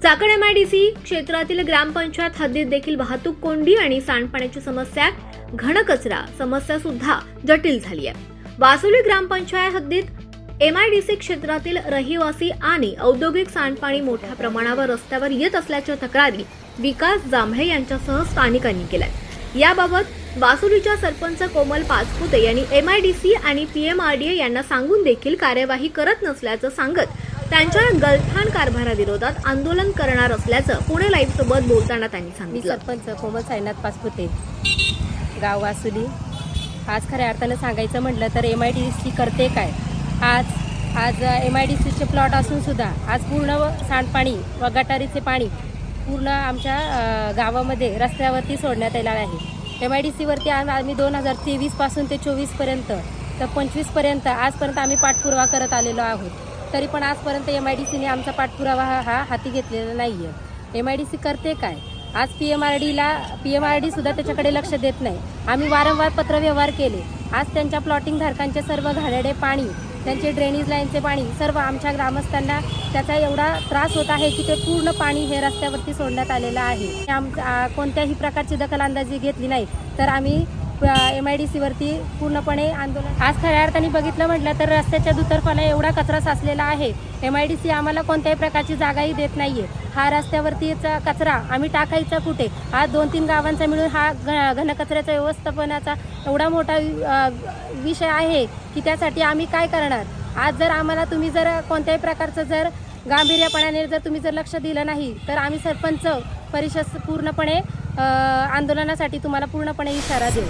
Chakan MIDC क्षेत्रातील ग्रामपंचायत हद्दीत देखील वाहतूक कोंडी आणि सांडपाण्याची समस्या, घनकचरा समस्या सुद्धा जटिल झाली आहे। वासुली ग्रामपंचायत हद्दीत एमआयडीसी क्षेत्रातील रहिवासी आणि औद्योगिक सांडपाणी मोठ्या प्रमाणावर रस्त्यावर येत असल्याच्या तक्रारी विकास जांभळे यांच्यासह स्थानिकांनी केल्या। याबाबत वासुलीच्या सरपंच कोमल पाचपुते यांनी एमआयडीसी आणि पीएमआरडीए यांना सांगून देखील कार्यवाही करत नसल्याचं सांगत त्यांच्या गलथान कारभाराविरोधात आंदोलन करणार असल्याचं पुणे लाईव्ह सोबत बोलताना त्यांनी मी सांगितलं। सरपंच कोमल साईनाथ पाचपुते, गाव वासुली। आज खऱ्या अर्थानं सांगायचं म्हटलं तर एमआयडीसी करते काय। आज एमआयडीसीचे प्लॉट असून सुद्धा आज पूर्ण सांडपाणी व गटारीचे पाणी पूर्ण आमच्या गावामध्ये रस्त्यावरती सोडण्यात येणार आहे। एमआयडीसीवरती आम्ही 2023 पासून ते 24पर्यंत तर 25पर्यंत आजपर्यंत आम्ही पाठपुरावा करत आलेलो आहोत। तरी पण आजपर्यंत एमआयडीसीने आमचा पाठपुरावा हा हाती घेतलेला नाही आहे। एमआयडीसी करते काय। आज पीएमआरडी सुद्धा त्याच्याकडे लक्ष देत नाही। आम्ही वारंवार पत्रव्यवहार केले। आज त्यांच्या प्लॉटिंग धारकांचे सर्व घाणेरडे पाणी, त्यांचे ड्रेनेज लाईनचे पाणी सर्व आमच्या ग्रामस्थांना त्याचा एवढा त्रास होत आहे की ते पूर्ण पाणी हे रस्त्यावरती सोडण्यात आलेलं आहे। कोणत्याही प्रकारची दखलंदाजी घेतली नाही तर आम्ही एमआयडीसीवरती पूर्णपणे आंदोलन। आज खऱ्या अर्थाने बघितलं म्हटलं तर रस्त्याच्या दुतर्फाला एवढा कचरा साचलेला आहे। एमआयडीसी आम्हाला कोणत्याही प्रकारची जागाही देत नाहीये। हा रस्त्यावरतीचा कचरा आम्ही टाकायचा कुठे। आज 2-3 गावांचा मिळून हा घनकचऱ्याच्या व्यवस्थापनाचा एवढा मोठा विषय आहे की त्यासाठी आम्ही काय करणार। आज जर आम्हाला तुम्ही जर कोणत्याही प्रकारचं जर गांभीर्यपणाने जर तुम्ही जर लक्ष दिलं नाही तर आम्ही सरपंच परिषद पूर्णपणे आंदोलनासाठी तुम्हाला पूर्णपणे इशारा देऊ।